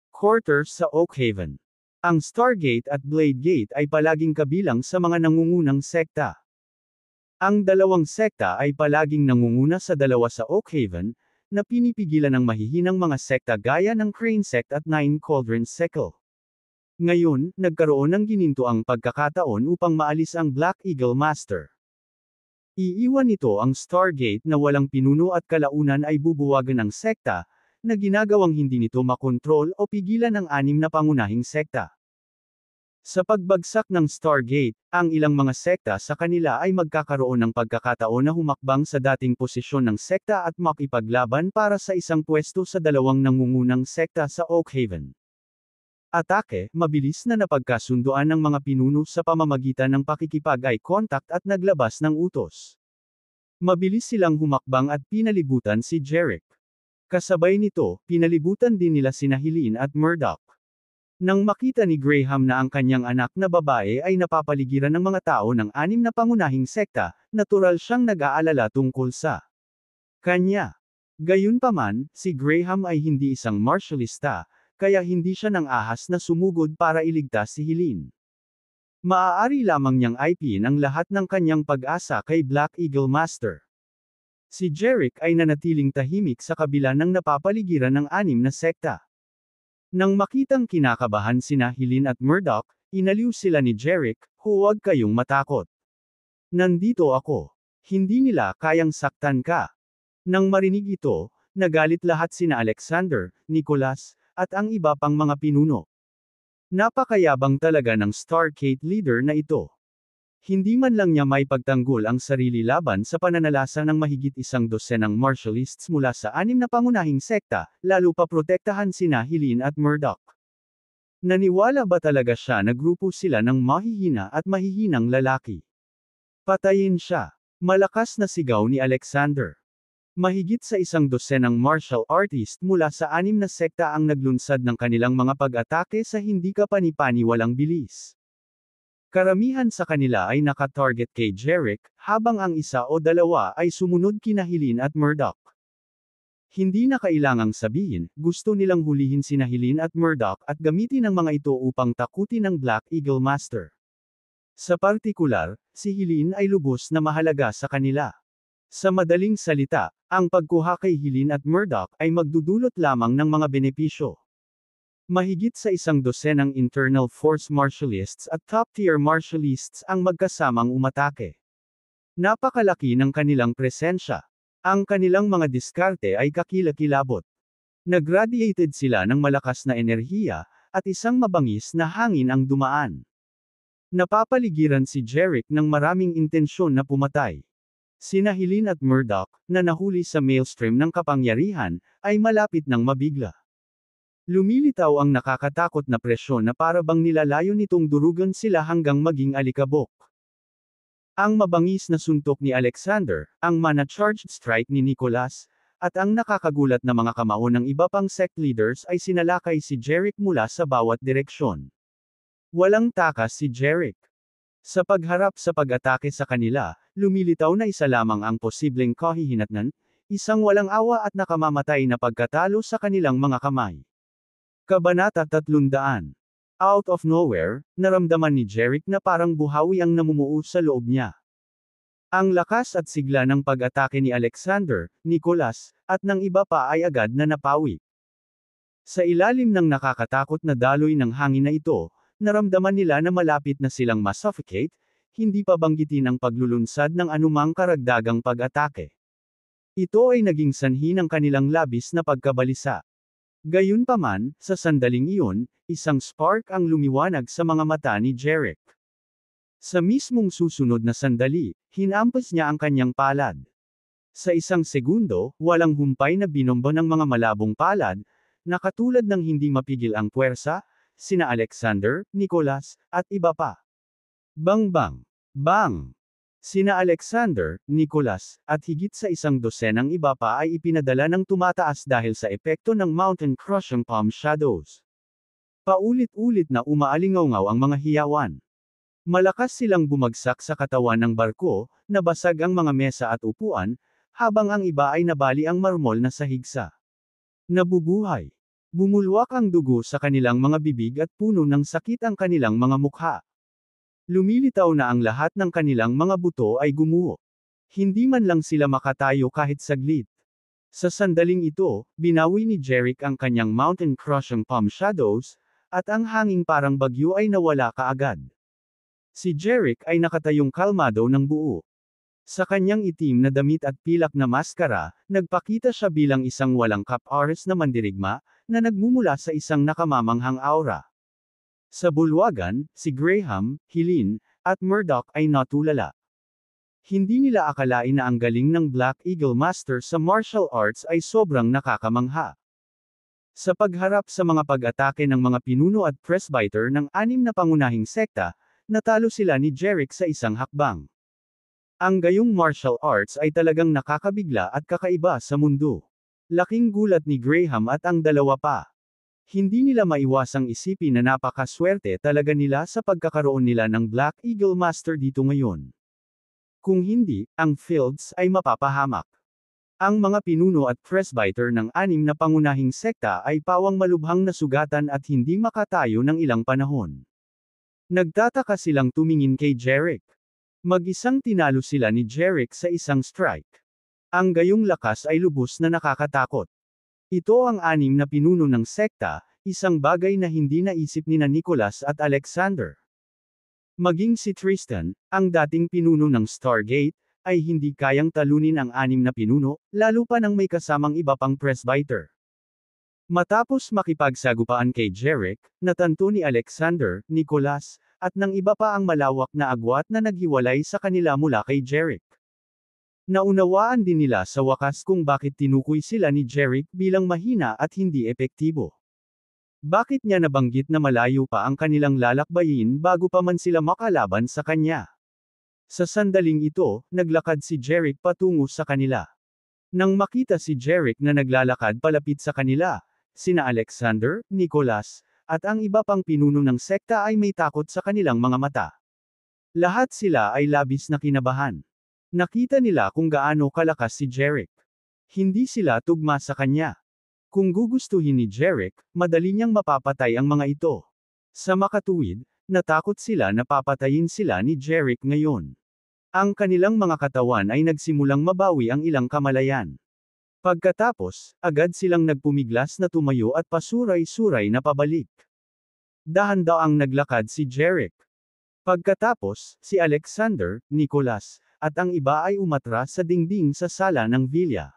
Speaker 1: Quarters sa Oakhaven. Ang Stargate at Bladegate ay palaging kabilang sa mga nangungunang sekta. Ang dalawang sekta ay palaging nangunguna sa dalawa sa Oakhaven, na pinipigilan ng mahihinang mga sekta gaya ng Crane Sect at Nine Cauldrons Sectle. Ngayon, nagkaroon ng ginintoang pagkakataon upang maalis ang Black Eagle Master. Iiwan nito ang Stargate na walang pinuno at kalaunan ay bubuwagan ng sekta, na ginagawang hindi nito makontrol o pigilan ang anim na pangunahing sekta. Sa pagbagsak ng Stargate, ang ilang mga sekta sa kanila ay magkakaroon ng pagkakataon na humakbang sa dating posisyon ng sekta at makipaglaban para sa isang pwesto sa dalawang nangungunang sekta sa Oakhaven. Atake, mabilis na napagkasunduan ng mga pinuno sa pamamagitan ng pakikipag-eye contact at naglabas ng utos. Mabilis silang humakbang at pinalibutan si Jerick. Kasabay nito, pinalibutan din nila sina Helene at Murdoch. Nang makita ni Graham na ang kanyang anak na babae ay napapaligiran ng mga tao ng anim na pangunahing sekta, natural siyang nag-aalala tungkol sa kanya. Gayunpaman, si Graham ay hindi isang martialista, kaya hindi siya nang ahas na sumugod para iligtas si Helene. Maaari lamang niyang ipin ang lahat ng kanyang pag-asa kay Black Eagle Master. Si Jerick ay nanatiling tahimik sa kabila ng napapaligiran ng anim na sekta. Nang makitang kinakabahan sina Helene at Murdoch, inaliw sila ni Jerick, "Huwag kayong matakot. Nandito ako. Hindi nila kayang saktan ka." Nang marinig ito, nagalit lahat sina Alexander, Nicholas, at ang iba pang mga pinuno. Napakayabang talaga ng Stargate leader na ito. Hindi man lang niya may pagtanggol ang sarili laban sa pananalasa ng mahigit 100 martialists mula sa anim na pangunahing sekta, lalo pa protektahan sina Helene at Murdoch. Naniwala ba talaga siya na grupo sila ng mahihina at mahihinang lalaki? Patayin siya. Malakas na sigaw ni Alexander. Mahigit sa 100 martial artist mula sa anim na sekta ang naglunsad ng kanilang mga pag-atake sa hindi kapani-paniwalang bilis. Karamihan sa kanila ay nakatarget kay Jerick, habang ang isa o dalawa ay sumunod kina Helene at Murdoch. Hindi na kailangang sabihin, gusto nilang hulihin sina Helene at Murdoch at gamitin ang mga ito upang takutin ang Black Eagle Master. Sa partikular, si Helene ay lubos na mahalaga sa kanila. Sa madaling salita, ang pagkuha kay Helene at Murdoch ay magdudulot lamang ng mga benepisyo. Mahigit sa 100 internal force martialists at top-tier martialists ang magkasamang umatake. Napakalaki ng kanilang presensya. Ang kanilang mga diskarte ay kakilakilabot. Nagradiated sila ng malakas na enerhiya, at isang mabangis na hangin ang dumaan. Napapaligiran si Jerick ng maraming intensyon na pumatay. Sina Helene at Murdoch, na nahuli sa maelstrom ng kapangyarihan, ay malapit ng mabigla. Lumilitaw ang nakakatakot na presyon na para bang nilalayo nitong durugan sila hanggang maging alikabok. Ang mabangis na suntok ni Alexander, ang mana-charged strike ni Nicholas, at ang nakakagulat na mga kamao ng iba pang sect leaders ay sinalakay si Jerick mula sa bawat direksyon. Walang takas si Jerick. Sa pagharap sa pag-atake sa kanila, lumilitaw na isa lamang ang posibleng kahihinatnan, isang walang awa at nakamamatay na pagkatalo sa kanilang mga kamay. Kabanata 300. Out of nowhere, naramdaman ni Jerick na parang buhawi ang namumuo sa loob niya. Ang lakas at sigla ng pag-atake ni Alexander, Nicholas, at ng iba pa ay agad na napawi. Sa ilalim ng nakakatakot na daloy ng hangin na ito, naramdaman nila na malapit na silang masuffocate, hindi pa banggitin ang paglulunsad ng anumang karagdagang pag-atake. Ito ay naging sanhi ng kanilang labis na pagkabalisa. Gayunpaman, sa sandaling iyon, isang spark ang lumiwanag sa mga mata ni Jerick. Sa mismong susunod na sandali, hinampas niya ang kanyang palad. Sa isang segundo, walang humpay na binomba ng mga malabong palad, na katulad ng hindi mapigil ang puwersa, sina Alexander, Nicholas, at iba pa. Bang bang! Bang! Sina Alexander, Nicholas, at higit sa 100 iba pa ay ipinadala ng tumataas dahil sa epekto ng Mountain Crushing Palm Shadows. Paulit-ulit na umaalingaw-ngaw ang mga hiyawan. Malakas silang bumagsak sa katawan ng barko, nabasag ang mga mesa at upuan, habang ang iba ay nabali ang marmol na sahig sa nabubuhay. Bumulwak ang dugo sa kanilang mga bibig at puno ng sakit ang kanilang mga mukha. Lumilitaw na ang lahat ng kanilang mga buto ay gumuho. Hindi man lang sila makatayo kahit saglit. Sa sandaling ito, binawi ni Jerick ang kanyang mountain crushing palm shadows, at ang hanging parang bagyo ay nawala kaagad. Si Jerick ay nakatayong kalmado ng buo. Sa kanyang itim na damit at pilak na maskara, nagpakita siya bilang isang walang kap-aris na mandirigma, na nagmumula sa isang nakamamanghang aura. Sa bulwagan, si Graham, Helene, at Murdoch ay natulala. Hindi nila akalain na ang galing ng Black Eagle Master sa martial arts ay sobrang nakakamangha. Sa pagharap sa mga pag-atake ng mga pinuno at presbyter ng 6 na pangunahing sekta, natalo sila ni Jerick sa isang hakbang. Ang gayong martial arts ay talagang nakakabigla at kakaiba sa mundo. Laking gulat ni Graham at ang dalawa pa. Hindi nila maiwasang isipin na napakaswerte talaga nila sa pagkakaroon nila ng Black Eagle Master dito ngayon. Kung hindi, ang Fields ay mapapahamak. Ang mga pinuno at presbyter ng 6 na pangunahing sekta ay pawang malubhang nasugatan at hindi makatayo ng ilang panahon. Nagtataka silang tumingin kay Jerick. Mag-isang tinalo sila ni Jerick sa isang strike. Ang gayong lakas ay lubos na nakakatakot. Ito ang 6 na pinuno ng sekta, isang bagay na hindi naisip ni Nicholas at Alexander. Maging si Tristan, ang dating pinuno ng Stargate, ay hindi kayang talunin ang 6 na pinuno, lalo pa nang may kasamang iba pang presbyter. Matapos makipagsagupaan kay Jerick, natanto ni Alexander, Nicholas, at ng iba pa ang malawak na agwat na naghiwalay sa kanila mula kay Jerick. Naunawaan din nila sa wakas kung bakit tinukoy sila ni Jerick bilang mahina at hindi epektibo. Bakit niya nabanggit na malayo pa ang kanilang lalakbayin bago pa man sila makalaban sa kanya? Sa sandaling ito, naglakad si Jerick patungo sa kanila. Nang makita si Jerick na naglalakad palapit sa kanila, sina Alexander, Nicholas, at ang iba pang pinuno ng sekta ay may takot sa kanilang mga mata. Lahat sila ay labis na kinabahan. Nakita nila kung gaano kalakas si Jerick. Hindi sila tugma sa kanya. Kung gugustuhin ni Jerick, madali niyang mapapatay ang mga ito. Sa makatuwid, natakot sila na papatayin sila ni Jerick ngayon. Ang kanilang mga katawan ay nagsimulang mabawi ang ilang kamalayan. Pagkatapos, agad silang nagpumiglas na tumayo at pasuray-suray na pabalik. Dahan-daang naglakad si Jerick. Pagkatapos, si Alexander, Nicholas, at ang iba ay umatras sa dingding sa sala ng villa.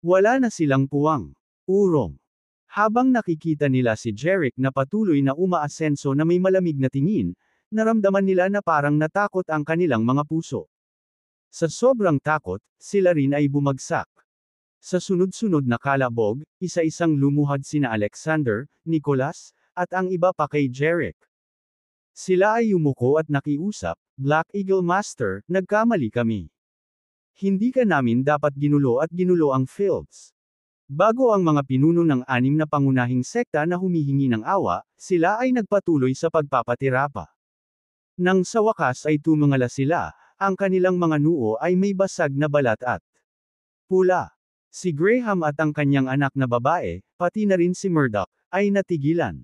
Speaker 1: Wala na silang puwang. Urong. Habang nakikita nila si Jerick na patuloy na umaasenso na may malamig na tingin, naramdaman nila na parang natakot ang kanilang mga puso. Sa sobrang takot, sila rin ay bumagsak. Sa sunod-sunod na kalabog, isa-isang lumuhad sina Alexander, Nicholas, at ang iba pa kay Jerick. Sila ay yumuko at nakiusap, Black Eagle Master, nagkamali kami. Hindi ka namin dapat ginulo at ginulo ang Fields. Bago ang mga pinuno ng 6 na pangunahing sekta na humihingi ng awa, sila ay nagpatuloy sa pagpapatira pa. Nang sa wakas ay tumungala sila, ang kanilang mga noo ay may basag na balat at pula. Si Graham at ang kanyang anak na babae, pati na rin si Murdoch, ay natigilan.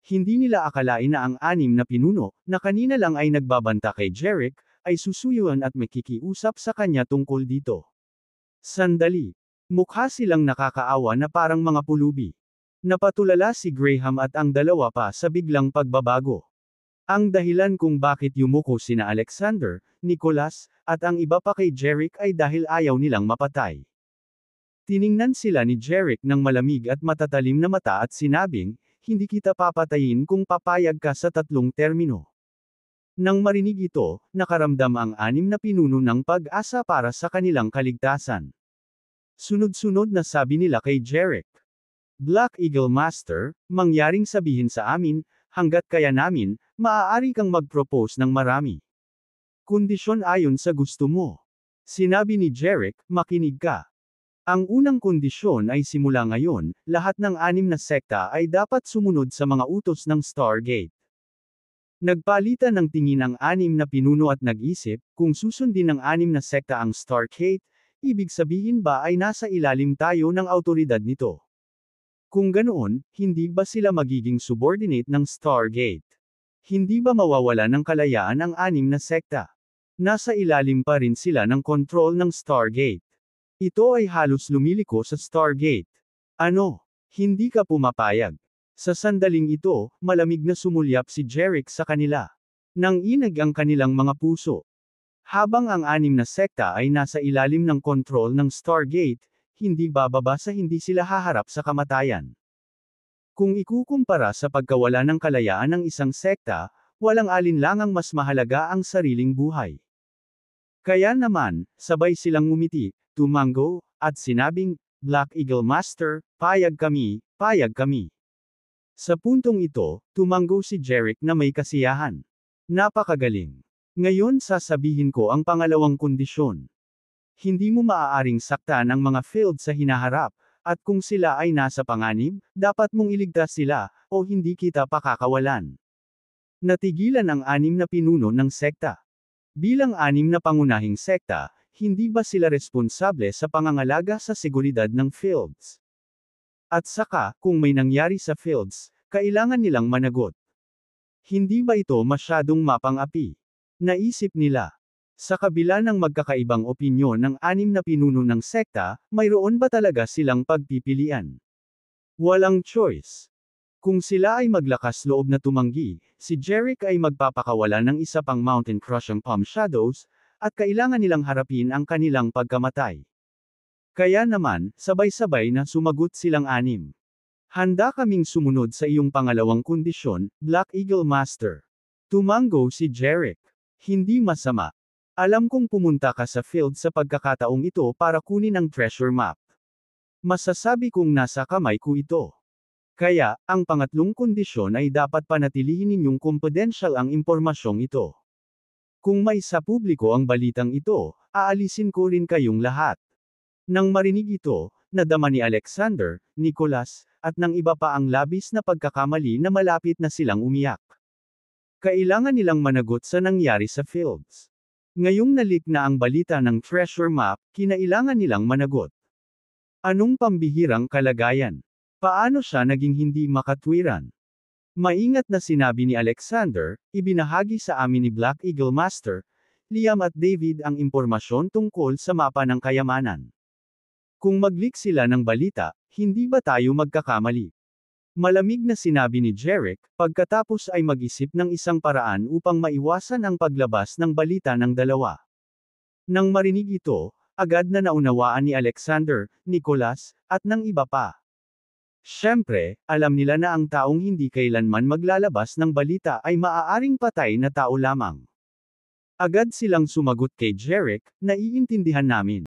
Speaker 1: Hindi nila akalain na ang 6 na pinuno, na kanina lang ay nagbabanta kay Jerick, ay susuyuan at makikiusap sa kanya tungkol dito. Sandali. Mukha silang nakakaawa na parang mga pulubi. Napatulala si Graham at ang dalawa pa sa biglang pagbabago. Ang dahilan kung bakit yumuko sina Alexander, Nicholas, at ang iba pa kay Jerick ay dahil ayaw nilang mapatay. Tiningnan sila ni Jerick ng malamig at matatalim na mata at sinabing, hindi kita papatayin kung papayag ka sa 3 termino. Nang marinig ito, nakaramdam ang 6 na pinuno ng pag-asa para sa kanilang kaligtasan. Sunod-sunod na sabi nila kay Jerick, Black Eagle Master, mangyaring sabihin sa amin, hanggat kaya namin, maaari kang mag-propose ng marami. Kondisyon ayon sa gusto mo. Sinabi ni Jerick, makinig ka. Ang unang kondisyon ay simula ngayon, lahat ng 6 na sekta ay dapat sumunod sa mga utos ng Stargate. Nagpalitan ng tingin ang 6 na pinuno at nag-isip, kung susundin ng 6 na sekta ang Stargate, Ibig sabihin ba ay nasa ilalim tayo ng awtoridad nito? Kung ganoon, hindi ba sila magiging subordinate ng Stargate? Hindi ba mawawala ng kalayaan ang anim na sekta? Nasa ilalim pa rin sila ng kontrol ng Stargate. Ito ay halos lumiliko sa Stargate. Ano? Hindi ka pumapayag? Sa sandaling ito, malamig na sumulyap si Jerick sa kanila. Nanginag ang kanilang mga puso. Habang ang anim na sekta ay nasa ilalim ng kontrol ng Stargate, hindi bababa sa hindi sila haharap sa kamatayan. Kung ikukumpara sa pagkawala ng kalayaan ng isang sekta, walang alinlangang mas mahalaga ang sariling buhay. Kaya naman, sabay silang ngumiti, tumango, at sinabing, Black Eagle Master, payag kami, payag kami. Sa puntong ito, tumango si Jerick na may kasiyahan. Napakagaling. Ngayon sasabihin ko ang pangalawang kondisyon. Hindi mo maaaring saktan ang mga field sa hinaharap, at kung sila ay nasa panganib, dapat mong iligtas sila, o hindi kita pakakawalan. Natigilan ang anim na pinuno ng sekta. Bilang anim na pangunahing sekta, hindi ba sila responsable sa pangangalaga sa seguridad ng fields? At saka, kung may nangyari sa fields, kailangan nilang managot. Hindi ba ito masyadong mapang-api? Naisip nila. Sa kabila ng magkakaibang opinyon ng anim na pinuno ng sekta, mayroon ba talaga silang pagpipilian? Walang choice. Kung sila ay maglakas loob na tumanggi, si Jerick ay magpapakawala ng isa pang Mountain Crushing Palm Shadows, at kailangan nilang harapin ang kanilang pagkamatay. Kaya naman, sabay-sabay na sumagot silang anim. Handa kaming sumunod sa iyong pangalawang kondisyon, Black Eagle Master. Tumango si Jerick. Hindi masama. Alam kong pumunta ka sa field sa pagkakataong ito para kunin ang treasure map. Masasabi kong nasa kamay ko ito. Kaya, ang pangatlong kondisyon ay dapat panatilihin ninyong confidential ang impormasyong ito. Kung may sa publiko ang balitang ito, aalisin ko rin kayong lahat. Nang marinig ito, nadama ni Alexander, Nicholas, at ng iba pa ang labis na pagkakamali na malapit na silang umiyak. Kailangan nilang managot sa nangyari sa fields. Ngayong nalik na ang balita ng treasure map, kinailangan nilang managot. Anong pambihirang kalagayan? Paano siya naging hindi makatwiran? Maingat na sinabi ni Alexander, ibinahagi sa amin ni Black Eagle Master, Liam at David ang impormasyon tungkol sa mapa ng kayamanan. Kung mag-leak sila ng balita, hindi ba tayo magkakamali? Malamig na sinabi ni Jerick, pagkatapos ay mag-isip ng isang paraan upang maiwasan ang paglabas ng balita ng dalawa. Nang marinig ito, agad na naunawaan ni Alexander, Nicholas, at ng iba pa. Siyempre, alam nila na ang taong hindi kailanman maglalabas ng balita ay maaaring patay na tao lamang. Agad silang sumagot kay Jerick, naiintindihan namin.